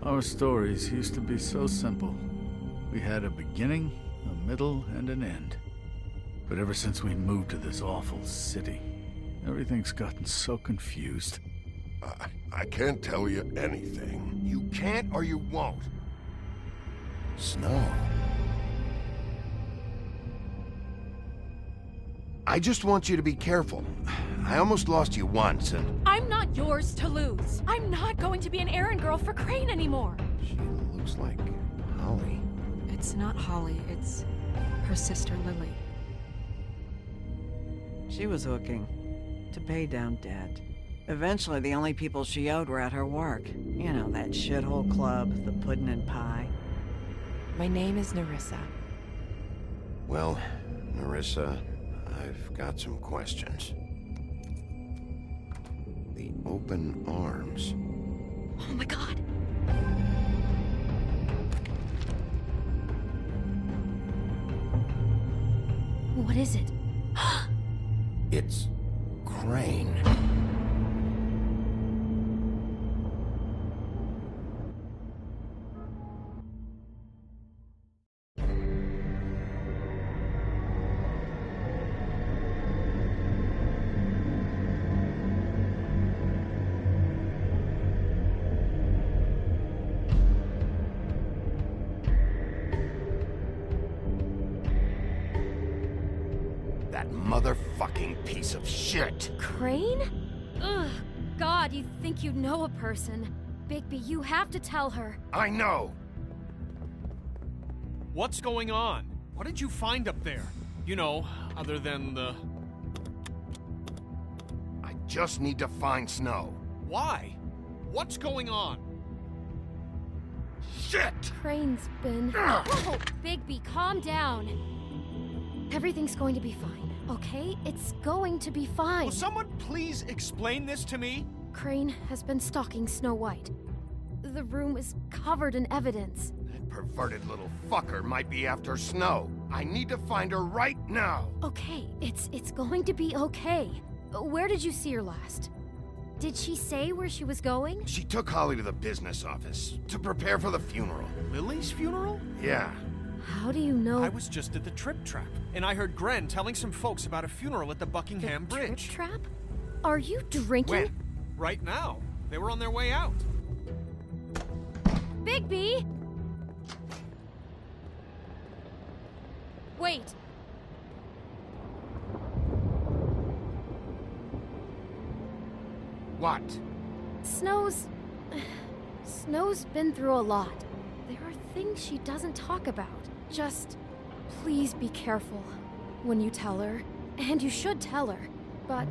Our stories used to be so simple. We had a beginning, a middle, and an end. But ever since we moved to this awful city, everything's gotten so confused. I can't tell you anything. You can't or you won't. Snow. I just want you to be careful. I almost lost you once, and... I'm not yours to lose. I'm not going to be an errand girl for Crane anymore. She looks like Holly. It's not Holly, it's her sister Lily. She was hooking to pay down debt. Eventually, the only people she owed were at her work. You know, that shithole club, the Puddin' and Pie. My name is Nerissa. Well, Nerissa, I've got some questions. The open arms. Oh my god. What is it? It's Crane. That motherfucking piece of shit! Crane? Ugh, God, you think you know a person. Bigby, you have to tell her. I know! What's going on? What did you find up there? You know, other than the... I just need to find Snow. Why? What's going on? Shit! Crane's been... Whoa! Bigby, calm down. Everything's going to be fine, okay? It's going to be fine. Will someone please explain this to me? Crane has been stalking Snow White. The room is covered in evidence. That perverted little fucker might be after Snow. I need to find her right now. Okay, it's going to be okay. Where did you see her last? Did she say where she was going? She took Holly to the business office to prepare for the funeral. Lily's funeral? Yeah. How do you know? I was just at the Trip Trap, and I heard Gren telling some folks about a funeral at the Buckingham the Bridge. Trip Trap? Are you drinking? When? Right now. They were on their way out. Bigby! Wait. What? Snow's been through a lot. There are things she doesn't talk about. Just please be careful when you tell her. And you should tell her. But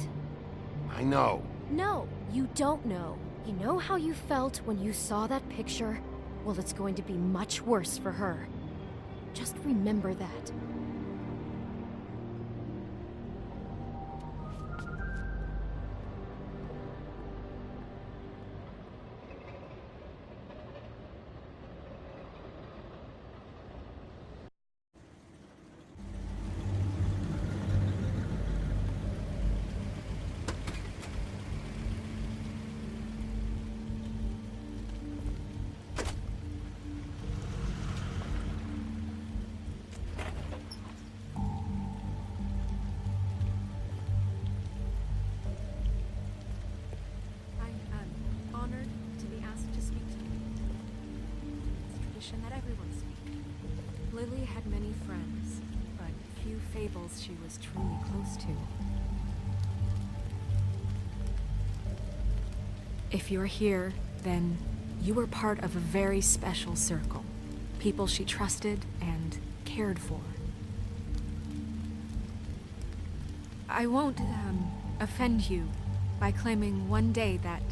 I know. no, you don't know. You know how you felt when you saw that picture? Well, it's going to be much worse for her. Just remember that. Honored to be asked to speak to you. It's tradition that everyone speak. Lily had many friends, but few fables she was truly close to. If you're here, then you were part of a very special circle. People she trusted and cared for. I won't offend you by claiming one day that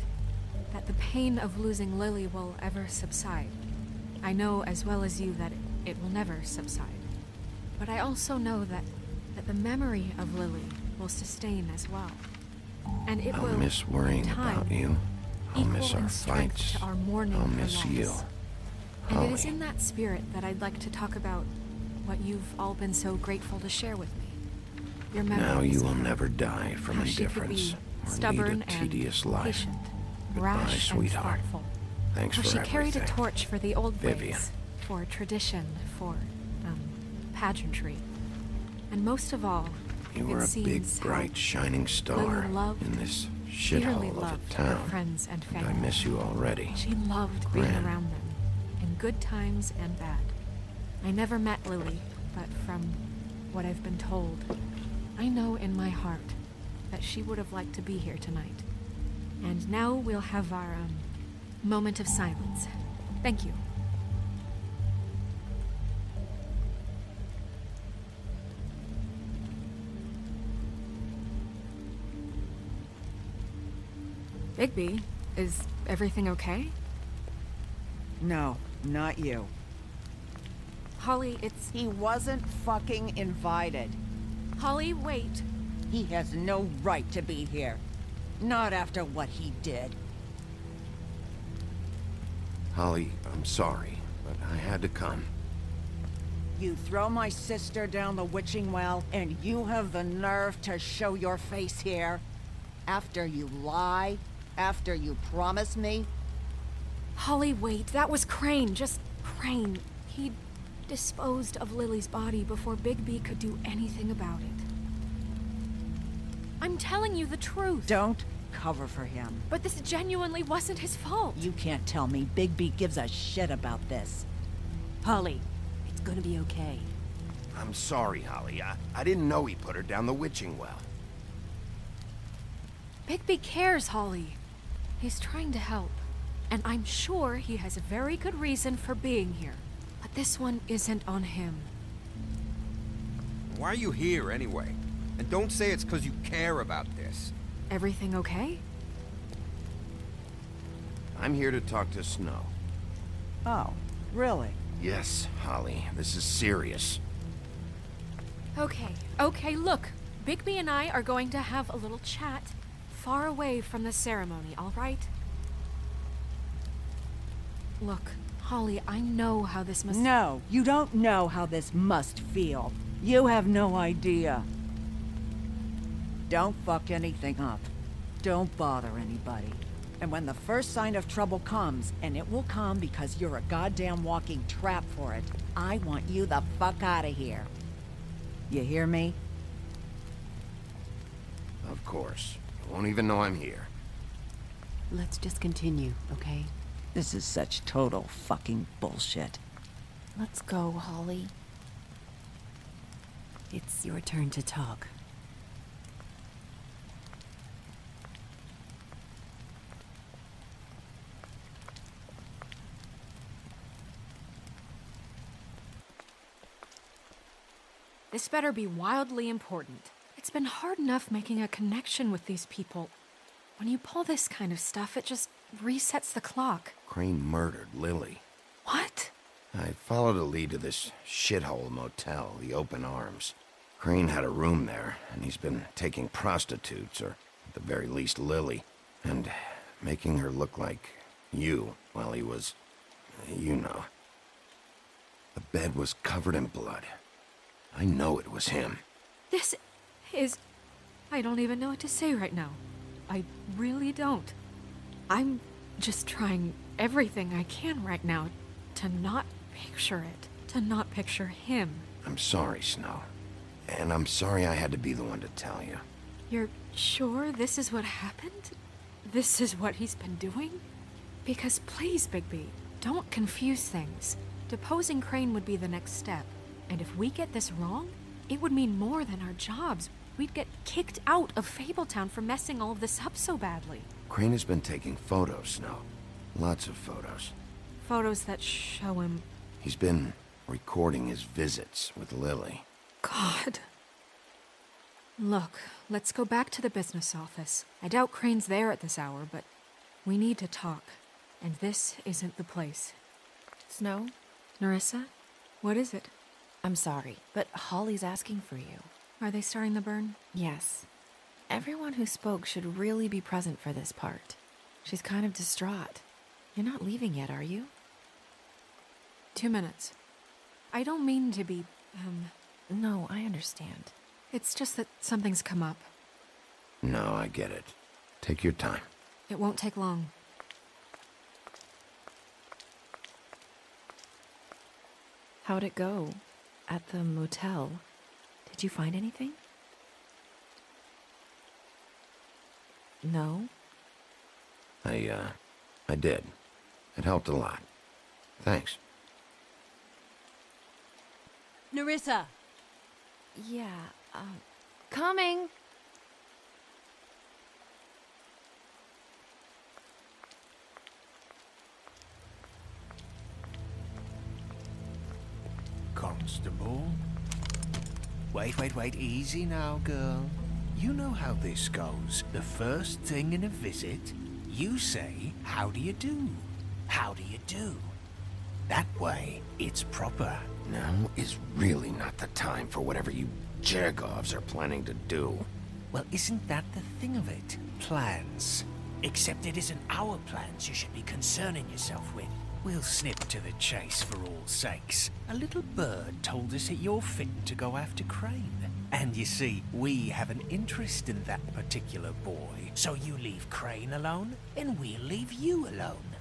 the pain of losing Lily will ever subside. I know as well as you that it will never subside. But I also know that the memory of Lily will sustain as well. And it I'll will, miss worrying in time, about you. I'll equal miss our in strength fights. to our mourning I'll for miss you. loss. And it is Holly. in that spirit that I'd like to talk about what you've all been so grateful to share with me. Your memories. Now you will never die from How she could indifference be or stubborn lead a tedious and life. patient, Goodbye, rash sweetheart. and thoughtful. Thanks Well, for she everything. carried a torch for the old Vivian. ways, for tradition, for, pageantry. And most of all, You were it a big, seems bright, how shining star Lily loved, in this dearly shithole of a loved town. her friends and And I family. miss you already. She loved being Gran. around them, in good times and bad. I never met Lily, but from what I've been told, I know in my heart that she would have liked to be here tonight. And now we'll have our, moment of silence. Thank you. Bigby, is everything okay? No, not you. Holly, it's... He wasn't fucking invited. Holly, wait. He has no right to be here. Not after what he did. Holly, I'm sorry, but I had to come. You throw my sister down the witching well, and you have the nerve to show your face here? After you lie? After you promise me? Holly, wait. That was Crane. Just Crane. He disposed of Lily's body before Bigby could do anything about it. I'm telling you the truth. Don't cover for him. But this genuinely wasn't his fault. You can't tell me Bigby gives a shit about this. Holly, it's gonna be okay. I'm sorry, Holly. I didn't know he put her down the witching well. Bigby cares, Holly. He's trying to help. And I'm sure he has a very good reason for being here. But this one isn't on him. Why are you here, anyway? And don't say it's because you care about this. Everything okay? I'm here to talk to Snow. Oh, really? Yes, Holly, this is serious. Okay, look. Bigby and I are going to have a little chat far away from the ceremony, all right? Look, Holly, I know how this must... No, you don't know how this must feel. You have no idea. Don't fuck anything up. Don't bother anybody. And when the first sign of trouble comes, and it will come because you're a goddamn walking trap for it, I want you the fuck out of here. You hear me? Of course. You won't even know I'm here. Let's just continue, okay? This is such total fucking bullshit. Let's go, Holly. It's your turn to talk. This better be wildly important. It's been hard enough making a connection with these people. When you pull this kind of stuff, it just resets the clock. Crane murdered Lily. What? I followed a lead to this shithole motel, the Open Arms. Crane had a room there, and he's been taking prostitutes, or at the very least Lily, and making her look like you while he was, you know. The bed was covered in blood. I know it was him. This is... I don't even know what to say right now. I really don't. I'm just trying everything I can right now to not picture it. To not picture him. I'm sorry, Snow. And I'm sorry I had to be the one to tell you. You're sure this is what happened? This is what he's been doing? Because please, Bigby, don't confuse things. Deposing Crane would be the next step. And if we get this wrong, it would mean more than our jobs. We'd get kicked out of Fabletown for messing all of this up so badly. Crane has been taking photos, Snow. Lots of photos. Photos that show him... He's been recording his visits with Lily. God. Look, let's go back to the business office. I doubt Crane's there at this hour, but we need to talk. And this isn't the place. Snow? Nerissa? What is it? I'm sorry, but Holly's asking for you. Are they starting the burn? Yes. Everyone who spoke should really be present for this part. She's kind of distraught. You're not leaving yet, are you? 2 minutes. I don't mean to be, No, I understand. It's just that something's come up. No, I get it. Take your time. It won't take long. How'd it go? At the motel? Did you find anything? No? I did. It helped a lot. Thanks. Nerissa! Yeah, coming! Constable? Wait, easy now, girl. You know how this goes. The first thing in a visit, you say, how do you do? How do you do? That way, it's proper. Now is really not the time for whatever you Jergovs are planning to do. Well, isn't that the thing of it? Plans. Except it isn't our plans you should be concerning yourself with. We'll snip to the chase for all sakes. A little bird told us that you're fitting to go after Crane. And you see, we have an interest in that particular boy. So you leave Crane alone, and we'll leave you alone.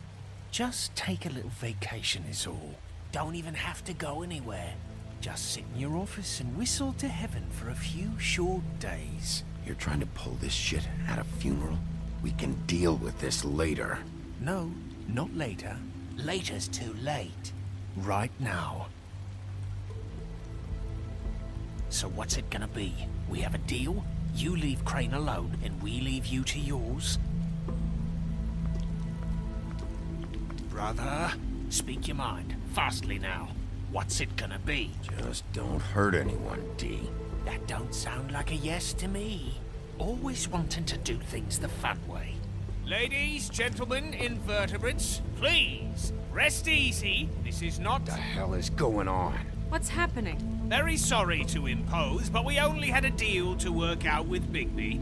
Just take a little vacation is all. Don't even have to go anywhere. Just sit in your office and whistle to heaven for a few short days. You're trying to pull this shit at a funeral? We can deal with this later. No, not later. Later's too late. Right now. So what's it gonna be? We have a deal? You leave Crane alone, and we leave you to yours? Brother, speak your mind. Fastly now. What's it gonna be? Just don't hurt anyone, D. That don't sound like a yes to me. Always wanting to do things the fun way. Ladies, gentlemen, invertebrates, please, rest easy. This is not... What the hell is going on? What's happening? Very sorry to impose, but we only had a deal to work out with Bigby.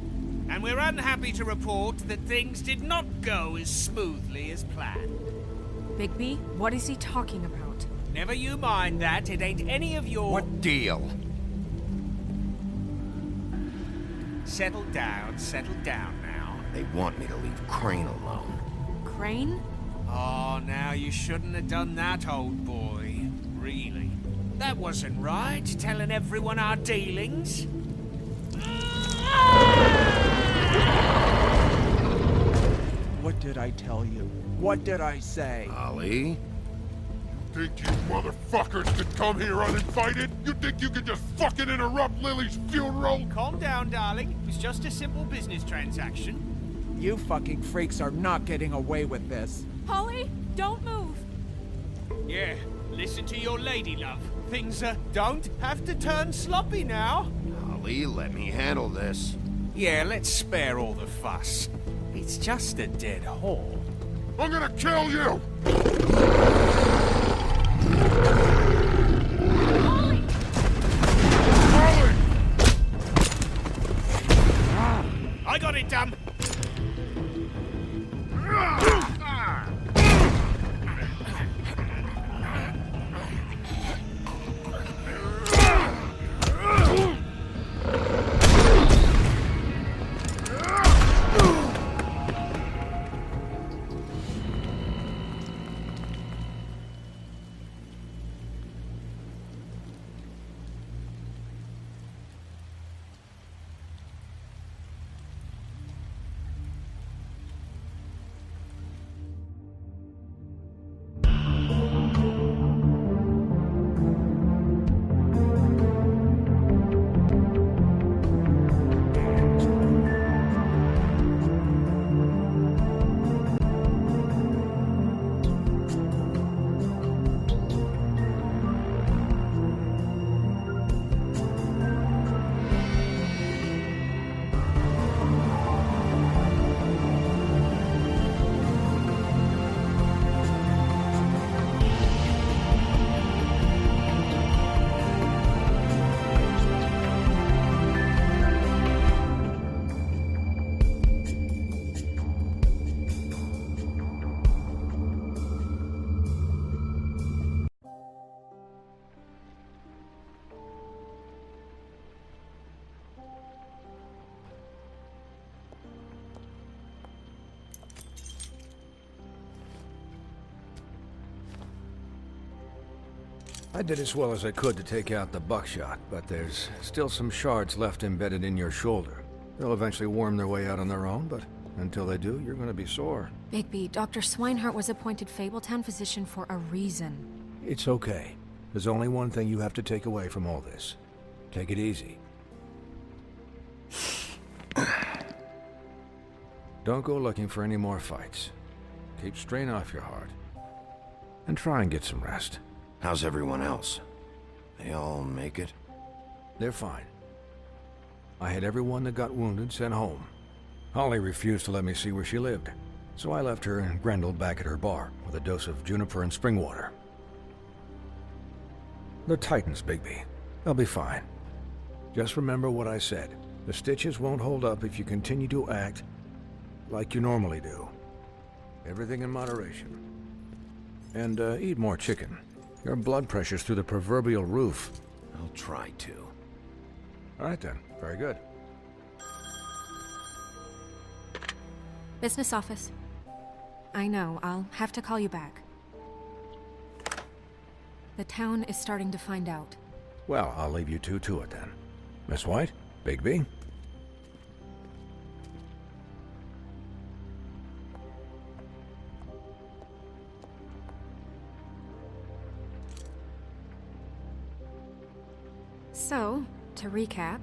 And we're unhappy to report that things did not go as smoothly as planned. Bigby, what is he talking about? Never you mind that, it ain't any of your... What deal? Settle down now. They want me to leave Crane alone. Crane? Oh, now you shouldn't have done that, old boy. Really. That wasn't right, telling everyone our dealings. What did I tell you? What did I say? Ollie? Think you motherfuckers could come here uninvited? You think you could just fucking interrupt Lily's funeral? Calm down, darling. It was just a simple business transaction. You fucking freaks are not getting away with this. Holly, don't move! Yeah, listen to your lady, love. Things, don't have to turn sloppy now. Ollie, let me handle this. Yeah, let's spare all the fuss. It's just a dead hole. I'm gonna kill you! Holly! Holly! I got it, damn. I did as well as I could to take out the buckshot, but there's still some shards left embedded in your shoulder. They'll eventually worm their way out on their own, but until they do, you're gonna be sore. Bigby, Dr. Swinehart was appointed Fabletown physician for a reason. It's okay. There's only one thing you have to take away from all this. Take it easy. Don't go looking for any more fights. Keep strain off your heart. And try and get some rest. How's everyone else? They all make it? They're fine. I had everyone that got wounded sent home. Holly refused to let me see where she lived, so I left her and Grendel back at her bar with a dose of juniper and spring water. They're Titans, Bigby. They'll be fine. Just remember what I said. The stitches won't hold up if you continue to act like you normally do. Everything in moderation. And eat more chicken. Your blood pressure's through the proverbial roof. I'll try to. All right then. Very good. Business office. I know, I'll have to call you back. The town is starting to find out. Well, I'll leave you two to it then. Miss White, Bigby. So, to recap...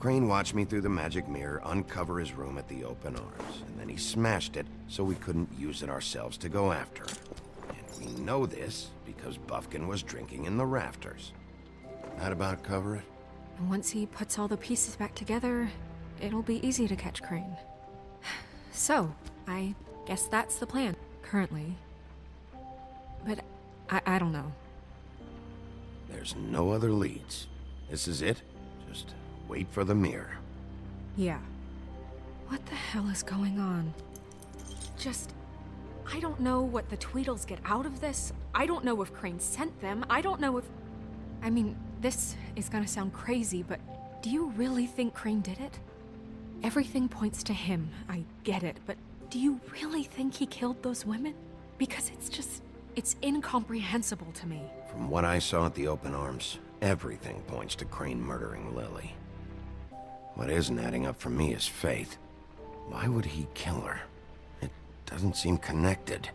Crane watched me through the magic mirror uncover his room at the Open Arms, and then he smashed it so we couldn't use it ourselves to go after him. And we know this because Buffkin was drinking in the rafters. That about cover it? Once he puts all the pieces back together, it'll be easy to catch Crane. So, I guess that's the plan, currently. But I don't know. There's no other leads. This is it. Just wait for the mirror. Yeah. What the hell is going on? I don't know what the Tweedles get out of this. I don't know if Crane sent them. I don't know if... I mean, this is gonna sound crazy, but do you really think Crane did it? Everything points to him, I get it, but do you really think he killed those women? Because it's incomprehensible to me. From what I saw at the Open Arms, everything points to Crane murdering Lily. What isn't adding up for me is Faith. Why would he kill her? It doesn't seem connected.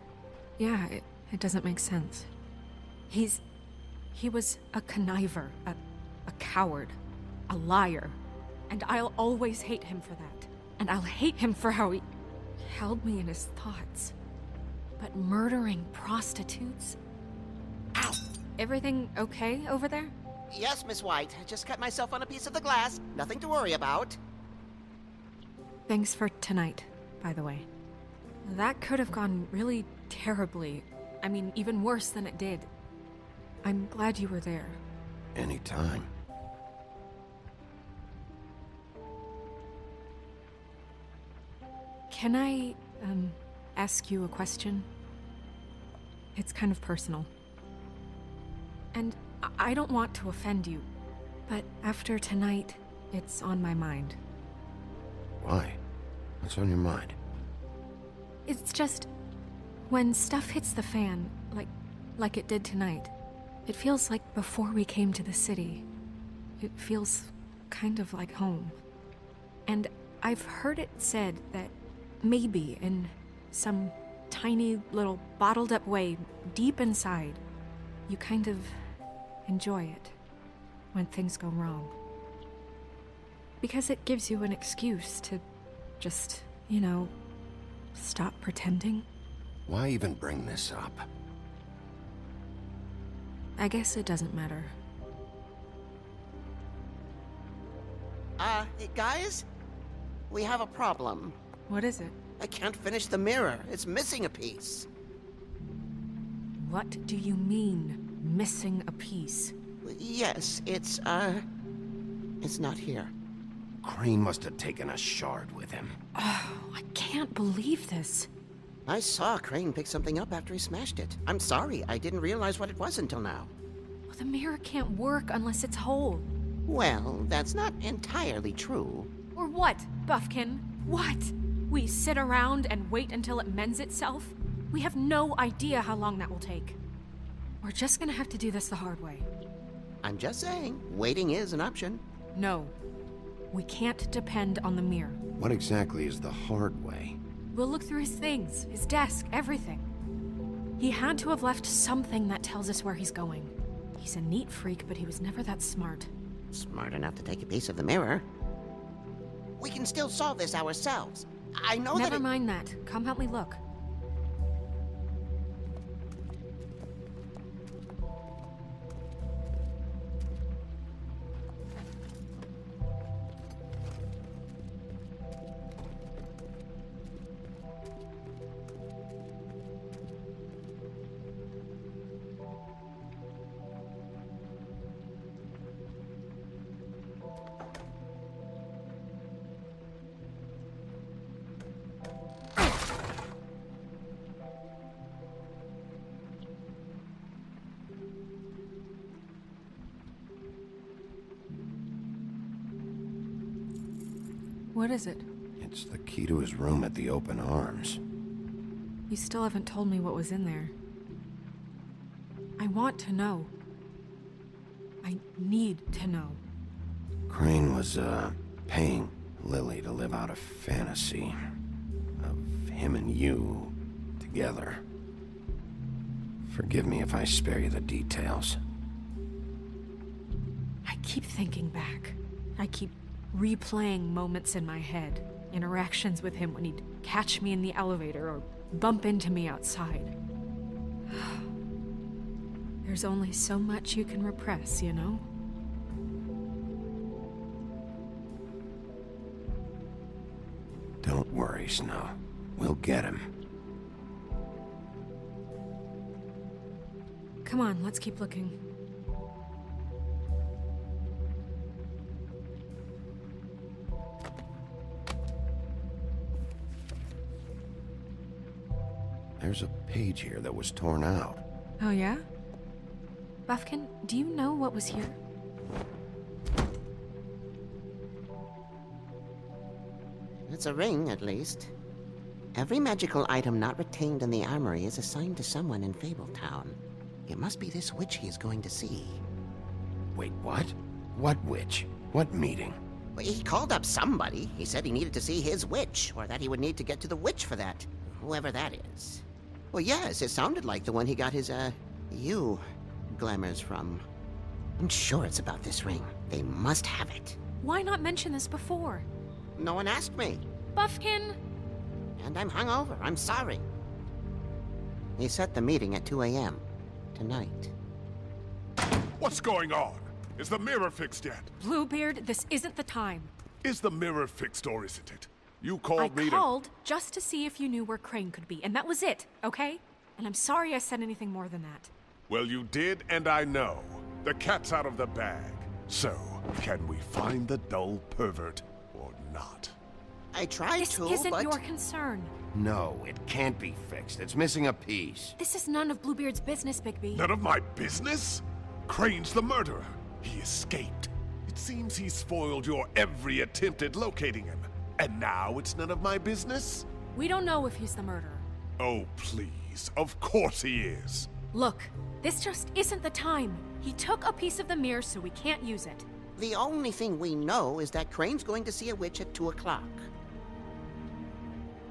Yeah, it doesn't make sense. He was a conniver, a coward, a liar. And I'll always hate him for that. And I'll hate him for how he held me in his thoughts. But murdering prostitutes? Ow! Everything okay over there? Yes, Miss White. I just cut myself on a piece of the glass. Nothing to worry about. Thanks for tonight, by the way. That could have gone really terribly. I mean, even worse than it did. I'm glad you were there. Anytime. Can I, ask you a question? It's kind of personal. And I don't want to offend you, but after tonight, it's on my mind. Why? What's on your mind? It's just... when stuff hits the fan, like it did tonight, it feels like before we came to the city. It feels kind of like home. And I've heard it said that maybe in some tiny little bottled up way deep inside, you kind of enjoy it when things go wrong. Because it gives you an excuse to just, stop pretending. Why even bring this up? I guess it doesn't matter. Hey, guys? We have a problem. What is it? I can't finish the mirror. It's missing a piece. What do you mean, missing a piece? Yes, it's not here. Crane must have taken a shard with him. Oh, I can't believe this. I saw Crane pick something up after he smashed it. I'm sorry, I didn't realize what it was until now. Well, the mirror can't work unless it's whole. Well, that's not entirely true. Or what, Buffkin? What? We sit around and wait until it mends itself? We have no idea how long that will take. We're just gonna have to do this the hard way. I'm just saying, waiting is an option. No. We can't depend on the mirror. What exactly is the hard way? We'll look through his things, his desk, everything. He had to have left something that tells us where he's going. He's a neat freak, but he was never that smart. Smart enough to take a piece of the mirror. We can still solve this ourselves. I know Never mind that. Come help me look. What is it? It's the key to his room at the Open Arms. You still haven't told me what was in there. I want to know. I need to know. Crane was, paying Lily to live out a fantasy of him and you together. Forgive me if I spare you the details. I keep thinking back. I keep replaying moments in my head. Interactions with him when he'd catch me in the elevator or bump into me outside. There's only so much you can repress, you know? Don't worry, Snow. We'll get him. Come on, let's keep looking. There's a page here that was torn out. Oh, yeah? Buffkin, do you know what was here? It's a ring, at least. Every magical item not retained in the armory is assigned to someone in Fabletown. It must be this witch he is going to see. Wait, what? What witch? What meeting? Well, he called up somebody. He said he needed to see his witch, or that he would need to get to the witch for that. Whoever that is. Well, yes, it sounded like the one he got his, you glamours from. I'm sure it's about this ring. They must have it. Why not mention this before? No one asked me. Buffkin! And I'm hungover. I'm sorry. He set the meeting at 2 a.m. tonight. What's going on? Is the mirror fixed yet? Bluebeard, this isn't the time. Is the mirror fixed or isn't it? You called me I called just to see if you knew where Crane could be, and that was it, okay? And I'm sorry I said anything more than that. Well, you did, and I know. The cat's out of the bag. So, can we find the dull pervert or not? I tried This to, isn't but... your concern. No, it can't be fixed. It's missing a piece. This is none of Bluebeard's business, Bigby. None of my business? Crane's the murderer. He escaped. It seems he spoiled your every attempt at locating him. And now it's none of my business? We don't know if he's the murderer. Oh, please. Of course he is. Look, this just isn't the time. He took a piece of the mirror, so we can't use it. The only thing we know is that Crane's going to see a witch at 2 o'clock.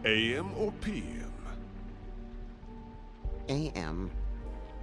AM or PM? AM.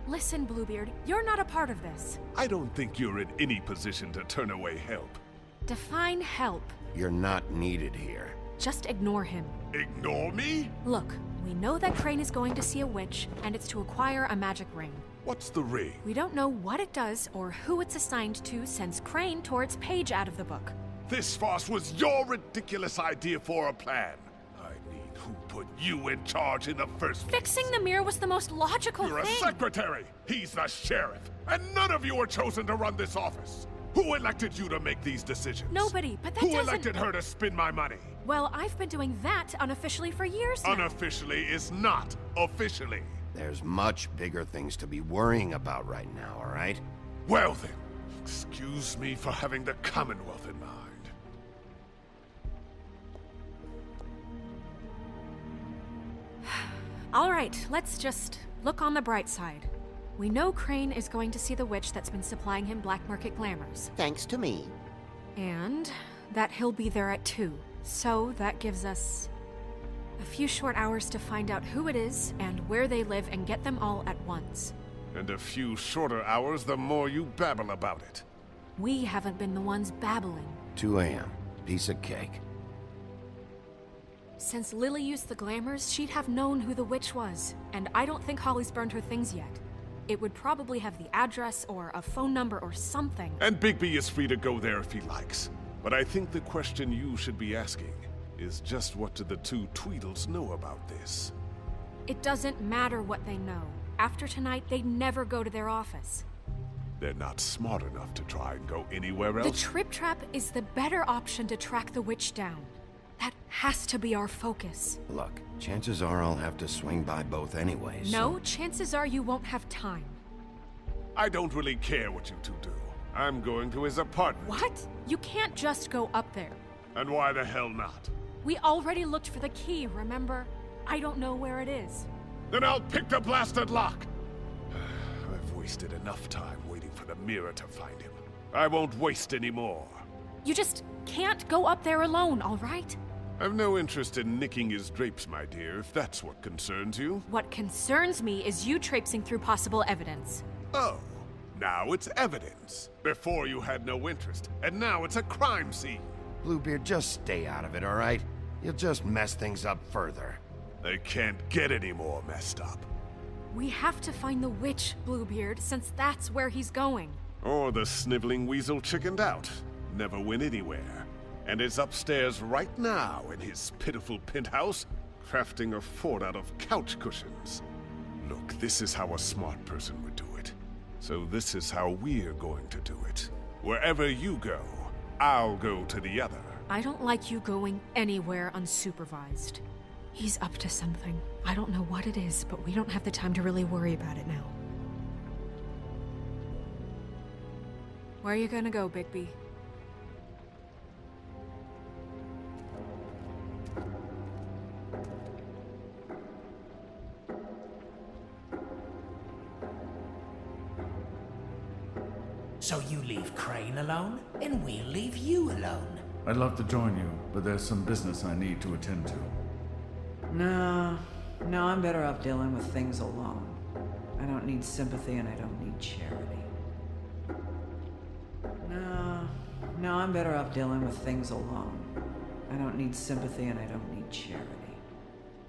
Listen, Bluebeard, you're not a part of this. I don't think you're in any position to turn away help. Define help. You're not needed here. Just ignore him. Ignore me? Look, we know that Crane is going to see a witch, and it's to acquire a magic ring. What's the ring? We don't know what it does or who it's assigned to since Crane tore its page out of the book. This farce was your ridiculous idea for a plan. I mean, who put you in charge in the first place? Fixing the mirror was the most logical You're thing. a secretary. He's the sheriff. And none of you were chosen to run this office. Who elected you to make these decisions? Nobody, but that Who doesn't... elected her to spend my money? Well, I've been doing that unofficially for years now. Unofficially is not officially. There's much bigger things to be worrying about right now, all right? Well then, excuse me for having the Commonwealth in mind. All right, let's just look on the bright side. We know Crane is going to see the witch that's been supplying him black market glamours. Thanks to me. And that he'll be there at 2. So that gives us a few short hours to find out who it is and where they live and get them all at once. And a few shorter hours the more you babble about it. We haven't been the ones babbling. 2 a.m. Piece of cake. Since Lily used the glamours, she'd have known who the witch was. And I don't think Holly's burned her things yet. It would probably have the address or a phone number or something. And Bigby is free to go there if he likes. But I think the question you should be asking is just what do the 2 Tweedles know about this? It doesn't matter what they know. After tonight, they'd never go to their office. They're not smart enough to try and go anywhere else. The Trip Trap is the better option to track the witch down. That has to be our focus. Look, chances are I'll have to swing by both anyways. No, chances are you won't have time. I don't really care what you 2 do. I'm going to his apartment. What? You can't just go up there. And why the hell not? We already looked for the key, remember? I don't know where it is. Then I'll pick the blasted lock! I've wasted enough time waiting for the mirror to find him. I won't waste any more. You just can't go up there alone, all right? I've no interest in nicking his drapes, my dear, if that's what concerns you. What concerns me is you traipsing through possible evidence. Oh, now it's evidence. Before you had no interest, and now it's a crime scene. Bluebeard, just stay out of it, all right? You'll just mess things up further. They can't get any more messed up. We have to find the witch, Bluebeard, since that's where he's going. Or the sniveling weasel chickened out. Never went anywhere. And is upstairs right now in his pitiful penthouse, crafting a fort out of couch cushions. Look, this is how a smart person would do it. So this is how we're going to do it. Wherever you go, I'll go to the other. I don't like you going anywhere unsupervised. He's up to something. I don't know what it is, but we don't have the time to really worry about it now. Where are you gonna go, Bigby? So you leave Crane alone, and we'll leave you alone. I'd love to join you, but there's some business I need to attend to. No, I'm better off dealing with things alone. I don't need sympathy and I don't need charity. No, I'm better off dealing with things alone. I don't need sympathy and I don't need charity.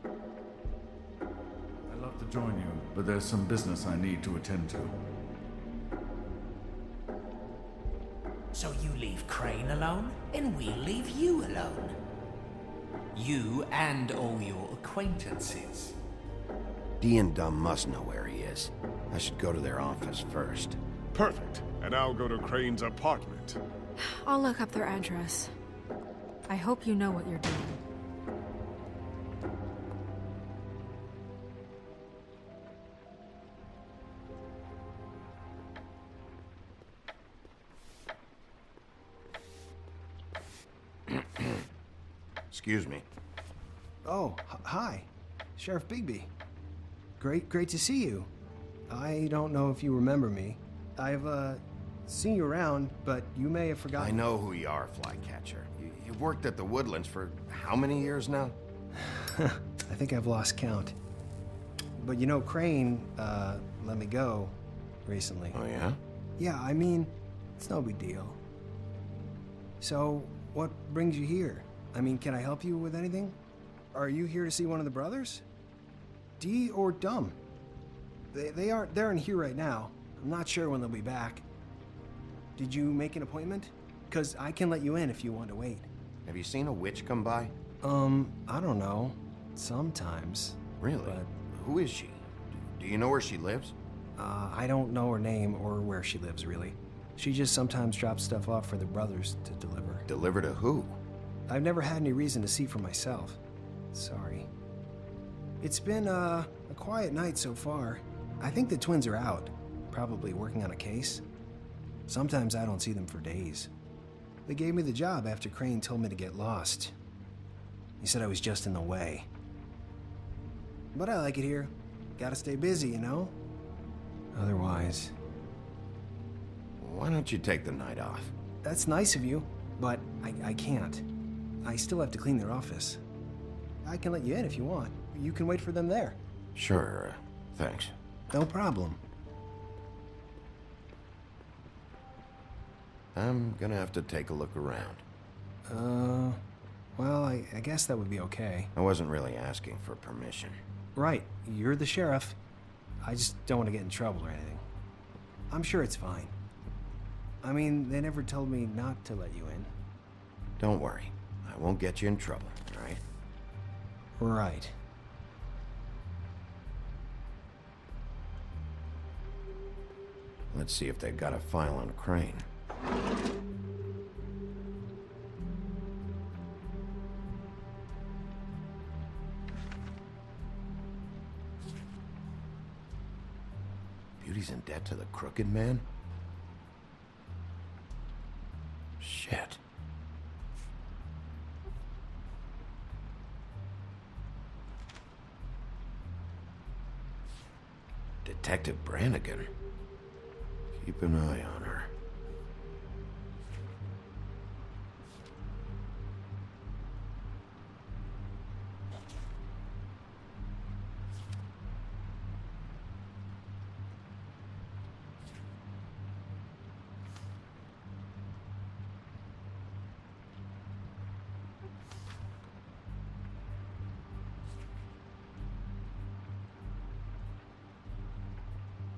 I'd love to join you, but there's some business I need to attend to. So you leave Crane alone, and we'll leave you alone. You and all your acquaintances. Dee and Dumb must know where he is. I should go to their office first. Perfect. And I'll go to Crane's apartment. I'll look up their address. I hope you know what you're doing. Excuse me. Oh, hi. Sheriff Bigby. Great to see you. I don't know if you remember me. I've, seen you around, but you may have forgotten. I know who you are, Flycatcher. You've worked at the Woodlands for how many years now? I think I've lost count. But you know, Crane, let me go recently. Oh, yeah? Yeah, I mean, it's no big deal. So, what brings you here? I mean, can I help you with anything? Are you here to see one of the brothers? Dee or Dumb? They're in here right now. I'm not sure when they'll be back. Did you make an appointment? Because I can let you in if you want to wait. Have you seen a witch come by? I don't know. Sometimes. Really? But who is she? Do you know where she lives? I don't know her name or where she lives, really. She just sometimes drops stuff off for the brothers to deliver. Deliver to who? I've never had any reason to see for myself. Sorry. It's been, a quiet night so far. I think the twins are out, probably working on a case. Sometimes I don't see them for days. They gave me the job after Crane told me to get lost. He said I was just in the way. But I like it here. Gotta stay busy, you know? Otherwise... Why don't you take the night off? That's nice of you, but I can't. I still have to clean their office. I can let you in if you want. You can wait for them there. Sure, thanks. No problem. I'm gonna have to take a look around. Well, I guess that would be okay. I wasn't really asking for permission. Right, you're the sheriff. I just don't want to get in trouble or anything. I'm sure it's fine. I mean, they never told me not to let you in. Don't worry. I won't get you in trouble, all right? Right. Let's see if they've got a file on Crane. Beauty's in debt to the Crooked Man? Shit. Detective Brannigan. Keep an eye on her.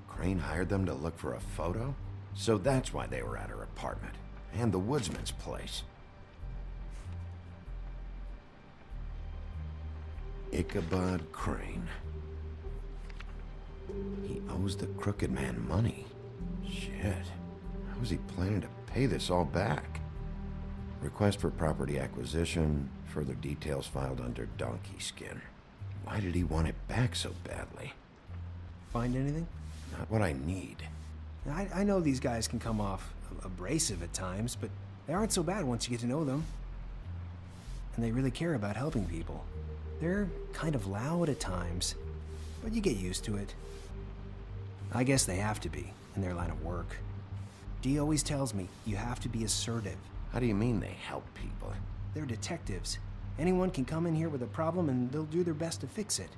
Crane hired them to look for a photo? So that's why they were at her apartment. And the woodsman's place. Ichabod Crane. He owes the Crooked Man money. Shit. How was he planning to pay this all back? Request for property acquisition. Further details filed under Donkey Skin. Why did he want it back so badly? Find anything? Not what I need. I know these guys can come off abrasive at times, but they aren't so bad once you get to know them. And they really care about helping people. They're kind of loud at times, but you get used to it. I guess they have to be, in their line of work. Dee always tells me you have to be assertive. How do you mean they help people? They're detectives. Anyone can come in here with a problem and they'll do their best to fix it.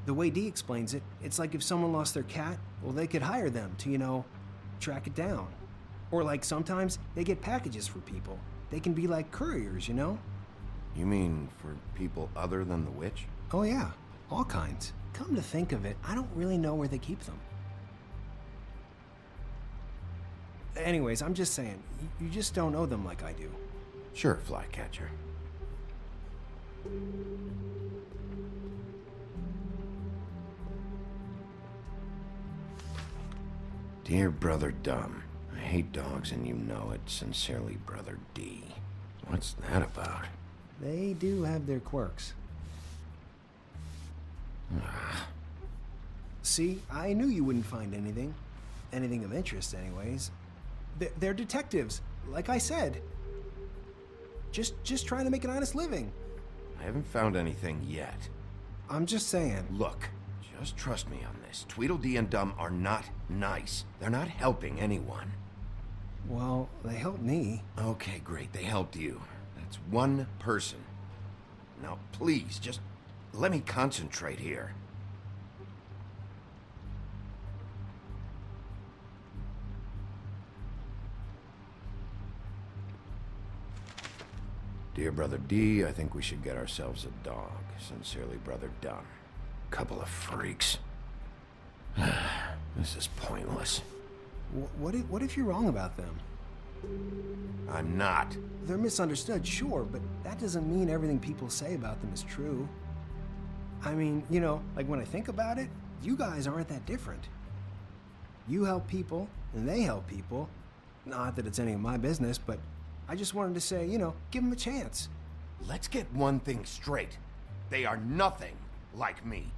The way Dee explains it, it's like if someone lost their cat, well, they could hire them to, you know, track it down. Or like sometimes they get packages for people. They can be like couriers, you know? You mean for people other than the witch? Oh yeah, all kinds. Come to think of it, I don't really know where they keep them. Anyways, I'm just saying, you just don't know them like I do. Sure, Flycatcher. Dear Brother Dumb, I hate dogs and you know it. Sincerely, Brother D. What's that about? They do have their quirks. See, I knew you wouldn't find anything. Anything of interest, anyways. They're detectives, like I said. Just trying to make an honest living. I haven't found anything yet. I'm just saying. Look, just trust me on this. Tweedledee and Dumb are not nice. They're not helping anyone. Well, they helped me. Okay, great. They helped you. That's one person. Now, please, just let me concentrate here. Dear Brother D, I think we should get ourselves a dog. Sincerely, Brother Dumb. Couple of freaks. This is pointless. What if you're wrong about them? I'm not. They're misunderstood, sure, but that doesn't mean everything people say about them is true. I mean, you know, like when I think about it, you guys aren't that different. You help people, and they help people. Not that it's any of my business, but I just wanted to say, you know, give them a chance. Let's get one thing straight. They are nothing like me.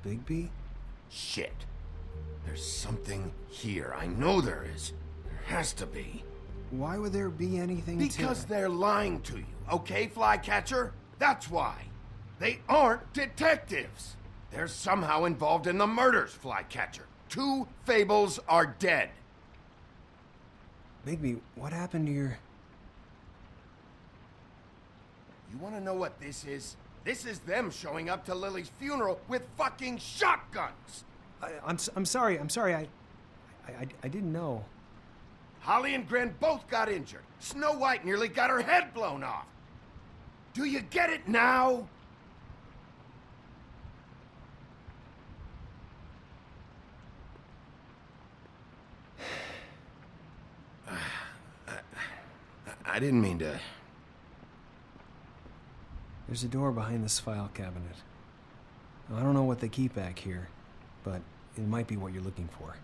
Bigby? Shit. There's something here. I know there is. There has to be. Why would there be anything Because they're lying to you, okay, Flycatcher? That's why. They aren't detectives. They're somehow involved in the murders, Flycatcher. 2 fables are dead. Bigby, what happened to your... You wanna know what this is? This is them showing up to Lily's funeral with fucking shotguns! I'm sorry. I didn't know. Holly and Gren both got injured. Snow White nearly got her head blown off. Do you get it now? I didn't mean to... There's a door behind this file cabinet. I don't know what they keep back here, but it might be what you're looking for.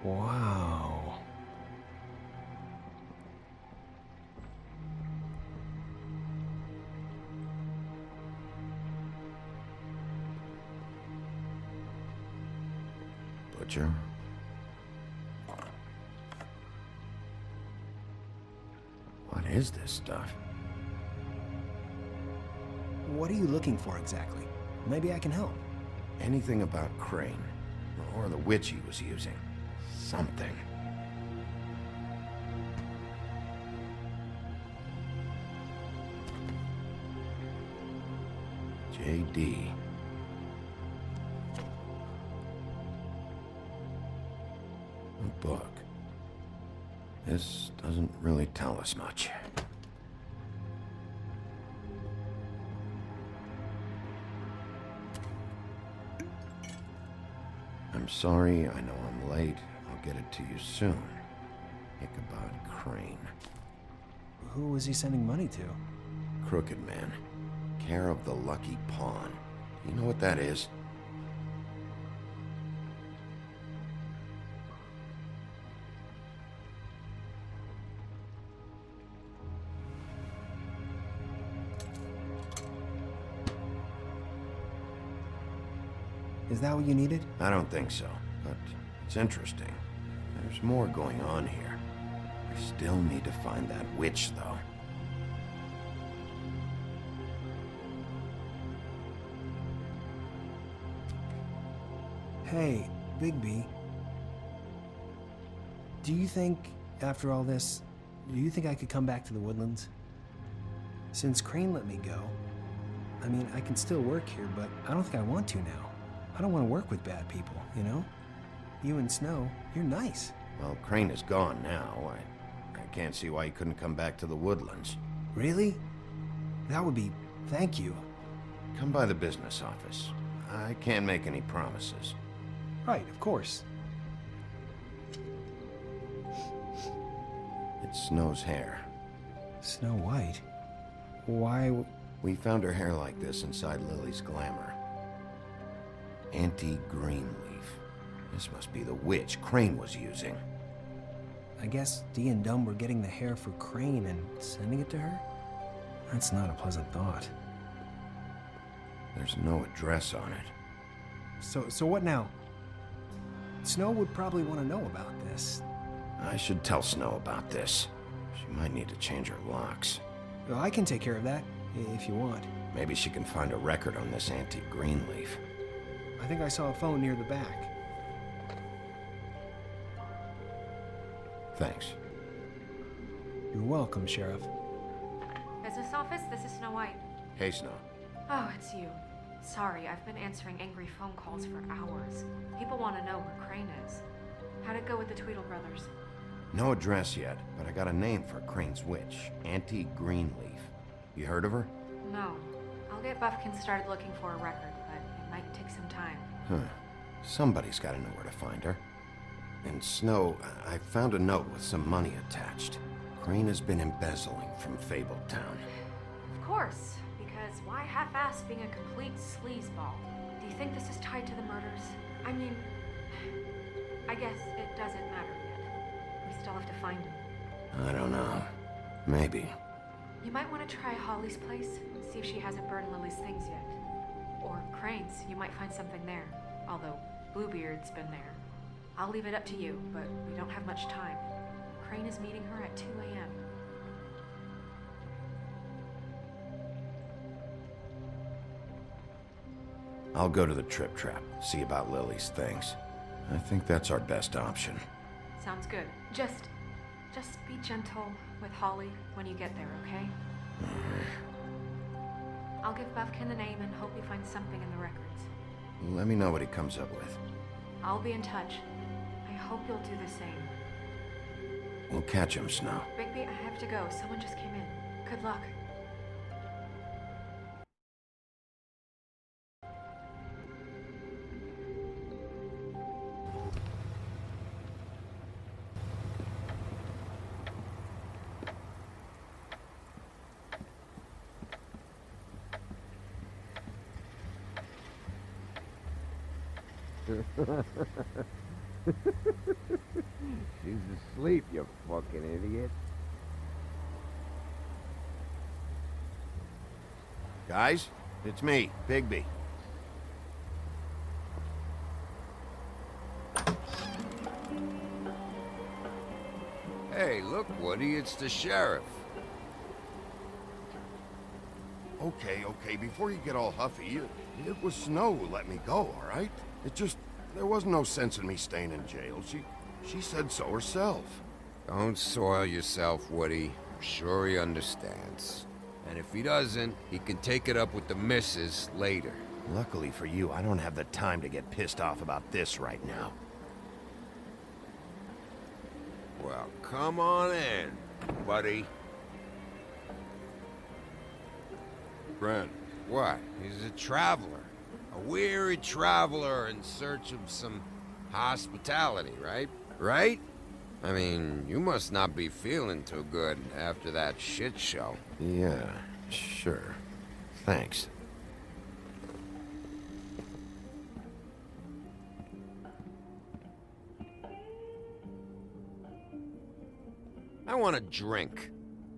Wow. Butcher? What is this stuff? What are you looking for exactly? Maybe I can help. Anything about Crane, or the witch he was using. Something. J.D. A book. This doesn't really tell us much. I'm sorry, I know I'm late. I'll get it to you soon. Ichabod Crane. Who was he sending money to? Crooked Man. Care of the Lucky Pawn. You know what that is? Is that what you needed? I don't think so, but it's interesting. There's more going on here. We still need to find that witch, though. Hey, Bigby. Do you think, after all this, do you think I could come back to the Woodlands? Since Crane let me go, I mean, I can still work here, but I don't think I want to now. I don't want to work with bad people, you know? You and Snow, you're nice. Well, Crane is gone now. I can't see why he couldn't come back to the Woodlands. Really? That would be... thank you. Come by the business office. I can't make any promises. Right, of course. It's Snow's hair. Snow White? Why... We found her hair like this inside Lily's glamour. Anti-Greenleaf. This must be the witch Crane was using. I guess Dee and Dumb were getting the hair for Crane and sending it to her? That's not a pleasant thought. There's no address on it. So what now? Snow would probably want to know about this. I should tell Snow about this. She might need to change her locks. Well, I can take care of that, if you want. Maybe she can find a record on this Anti-Greenleaf. I think I saw a phone near the back. Thanks. You're welcome, Sheriff. Business office, this is Snow White. Hey, Snow. Oh, it's you. Sorry, I've been answering angry phone calls for hours. People want to know where Crane is. How'd it go with the Tweedle brothers? No address yet, but I got a name for Crane's witch. Anti-Greenleaf. You heard of her? No. I'll get Buffkin started looking for a record, but it might take some time. Huh. Somebody's got to know where to find her. And Snow, I found a note with some money attached. Crane has been embezzling from Fabletown. Of course, because why half-ass being a complete sleazeball? Do you think this is tied to the murders? I mean, I guess it doesn't matter yet. We still have to find him. I don't know. Maybe. You might want to try Holly's place and see if she hasn't burned Lily's things yet. Or Crane's, you might find something there. Although Bluebeard's been there. I'll leave it up to you, but we don't have much time. Crane is meeting her at 2 a.m. I'll go to the Trip Trap, see about Lily's things. I think that's our best option. Sounds good. Just be gentle with Holly when you get there, okay? I'll give Bufkin the name and hope he finds something in the records. Let me know what he comes up with. I'll be in touch. I hope you'll do the same. We'll catch him, Snow. Bigby, I have to go. Someone just came in. Good luck. She's asleep, you fucking idiot. Guys, it's me, Bigby. Hey, look, Woody, it's the sheriff. Okay, before you get all huffy, it was Snow who let me go, all right? There was no sense in me staying in jail. She said so herself. Don't soil yourself, Woody. I'm sure he understands. And if he doesn't, he can take it up with the missus later. Luckily for you, I don't have the time to get pissed off about this right now. Well, come on in, buddy. Brent. What? He's a traveler. A weary traveler in search of some hospitality, right? Right? I mean, you must not be feeling too good after that shit show. Yeah, sure. Thanks. I want a drink.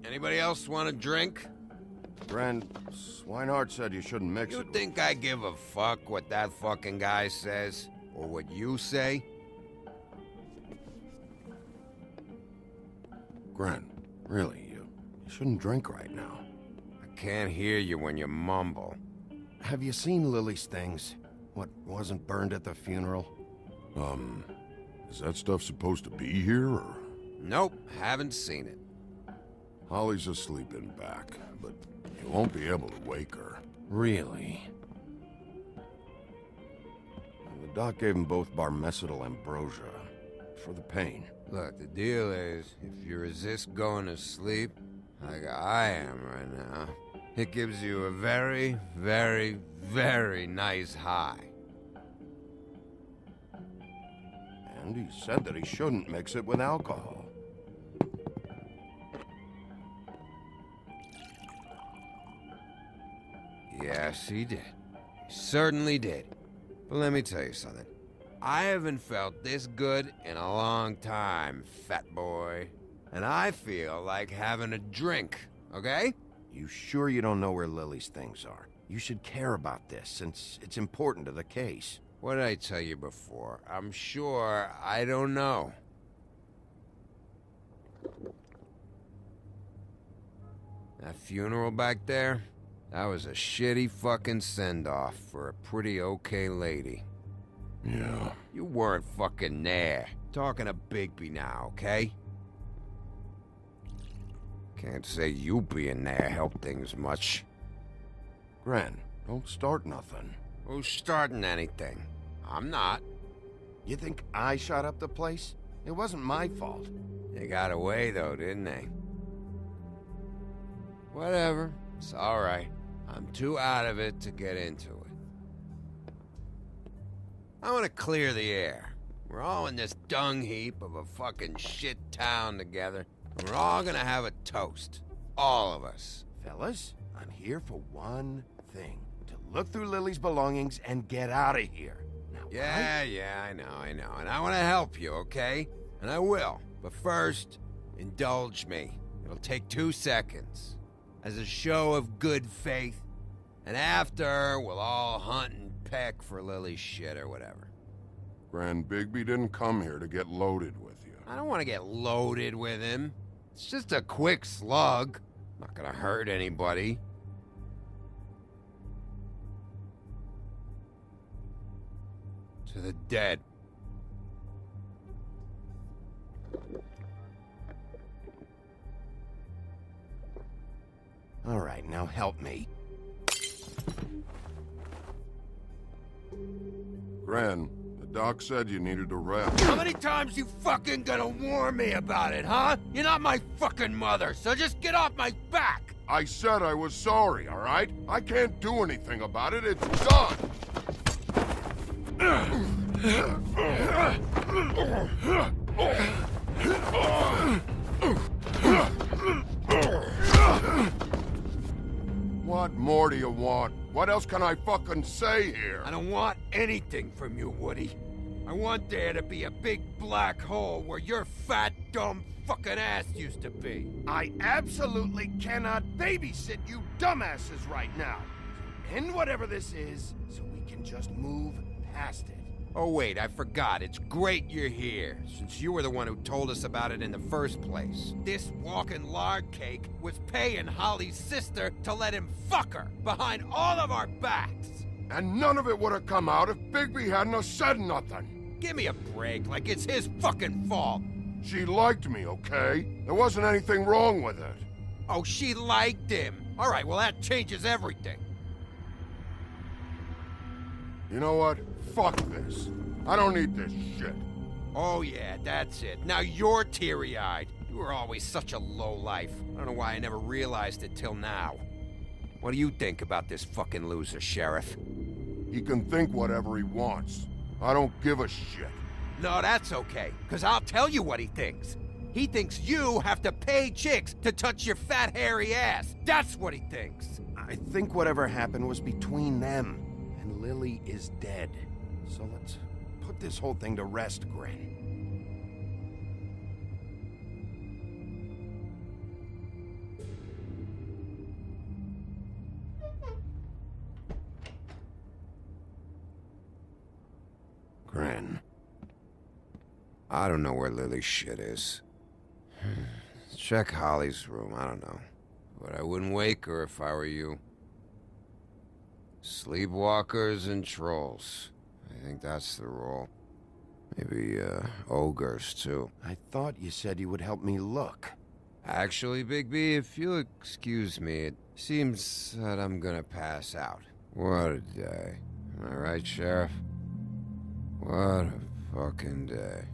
Anybody else want a drink? Brent, Swinehart said you shouldn't mix it. You think I give a fuck what that fucking guy says? Or what you say? Gren, really, you shouldn't drink right now. I can't hear you when you mumble. Have you seen Lily's things? What wasn't burned at the funeral? Is that stuff supposed to be here, or...? Nope, haven't seen it. Holly's asleep in back, but you won't be able to wake her. Really? The doc gave them both Barmecidal ambrosia for the pain. Look, the deal is, if you resist going to sleep, like I am right now, it gives you a very, very, very nice high. And he said that he shouldn't mix it with alcohol. Yes, he did. He certainly did. But let me tell you something. I haven't felt this good in a long time, fat boy. And I feel like having a drink, okay? You sure you don't know where Lily's things are? You should care about this, since it's important to the case. What did I tell you before? I'm sure I don't know. That funeral back there? That was a shitty fucking send-off for a pretty okay lady. Yeah. You weren't fucking there. Talking to Bigby now, okay? Can't say you being there helped things much. Gren, don't start nothing. Who's starting anything? I'm not. You think I shot up the place? It wasn't my fault. They got away though, didn't they? Whatever. It's alright. I'm too out of it to get into it. I want to clear the air. We're all in this dung heap of a fucking shit town together. We're all gonna have a toast. All of us. Fellas, I'm here for one thing. To look through Lily's belongings and get out of here. Now, Yeah, I know. And I want to help you, okay? And I will. But first, indulge me. It'll take 2 seconds. As a show of good faith. And after, we'll all hunt and peck for Lily's shit or whatever. Gran Bigby didn't come here to get loaded with you. I don't want to get loaded with him. It's just a quick slug. Not gonna hurt anybody. To the dead. All right, now help me. Gran, the doc said you needed a rest. How many times you fucking gonna warn me about it, huh? You're not my fucking mother, so just get off my back! I said I was sorry, all right? I can't do anything about it. It's done. What more do you want? What else can I fucking say here? I don't want anything from you, Woody. I want there to be a big black hole where your fat, dumb fucking ass used to be. I absolutely cannot babysit you dumbasses right now. End whatever this is, so we can just move past it. Oh wait, I forgot. It's great you're here, since you were the one who told us about it in the first place. This walking lard cake was paying Holly's sister to let him fuck her, behind all of our backs. And none of it would have come out if Bigby hadn't have said nothing. Give me a break, like it's his fucking fault. She liked me, okay? There wasn't anything wrong with it. Oh, she liked him. All right, well that changes everything. You know what? Fuck this. I don't need this shit. Oh yeah, that's it. Now you're teary-eyed. You were always such a lowlife. I don't know why I never realized it till now. What do you think about this fucking loser, Sheriff? He can think whatever he wants. I don't give a shit. No, that's okay, because I'll tell you what he thinks. He thinks you have to pay chicks to touch your fat, hairy ass. That's what he thinks. I think whatever happened was between them, and Lily is dead. So let's put this whole thing to rest, Gren. Gren. I don't know where Lily's shit is. Check Holly's room, I don't know. But I wouldn't wake her if I were you. Sleepwalkers and trolls. I think that's the rule. Maybe, ogres, too. I thought you said you would help me look. Actually, Bigby, if you'll excuse me, it seems that I'm gonna pass out. What a day. Am I right, Sheriff? What a fucking day.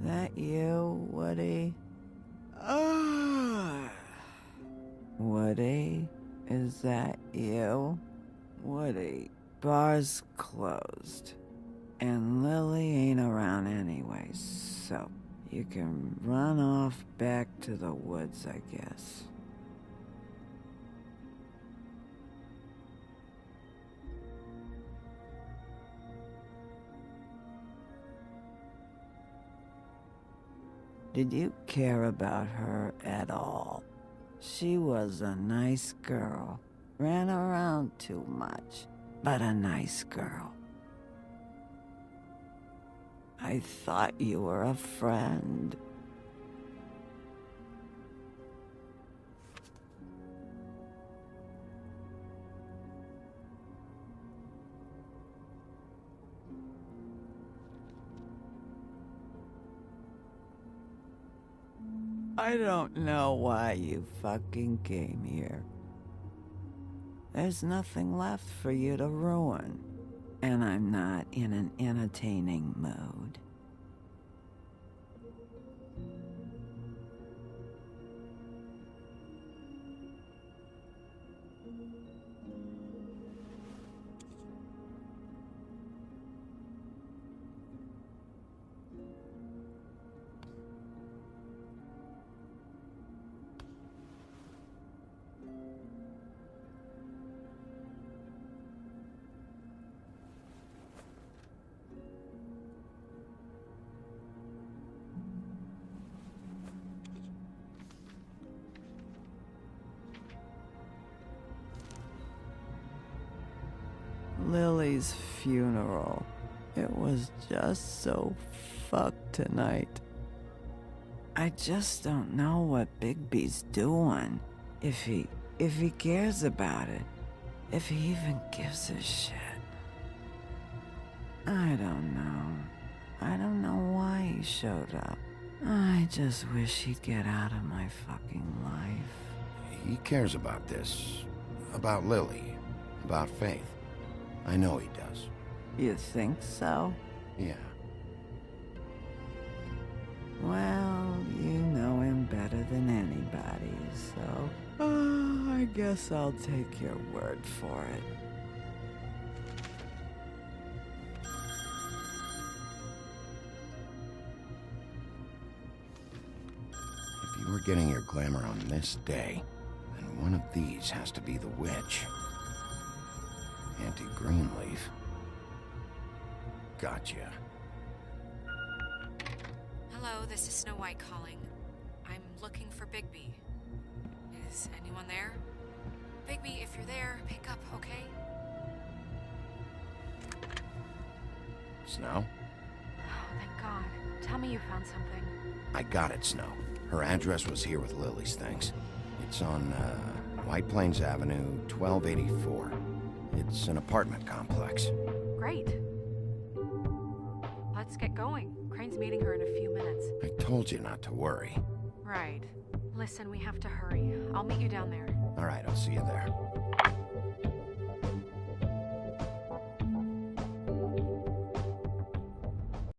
That you, Woody? Woody? Is that you? Woody, bar's closed. And Lily ain't around anyway, so you can run off back to the woods, I guess. Did you care about her at all? She was a nice girl. Ran around too much, but a nice girl. I thought you were a friend. I don't know why you fucking came here. There's nothing left for you to ruin, and I'm not in an entertaining mood. Lily's funeral. It was just so fucked tonight. I just don't know what Bigby's doing. If he cares about it. If he even gives a shit. I don't know. I don't know why he showed up. I just wish he'd get out of my fucking life. He cares about this. About Lily. About Faith. I know he does. You think so? Yeah. Well, you know him better than anybody, so... I guess I'll take your word for it. If you were getting your glamour on this day, then one of these has to be the witch. Auntie Greenleaf. Gotcha. Hello, this is Snow White calling. I'm looking for Bigby. Is anyone there? Bigby, if you're there, pick up, okay? Snow? Oh, thank God. Tell me you found something. I got it, Snow. Her address was here with Lily's things. It's on, White Plains Avenue, 1284. It's an apartment complex. Great. Let's get going. Crane's meeting her in a few minutes. I told you not to worry. Right. Listen, we have to hurry. I'll meet you down there. All right, I'll see you there.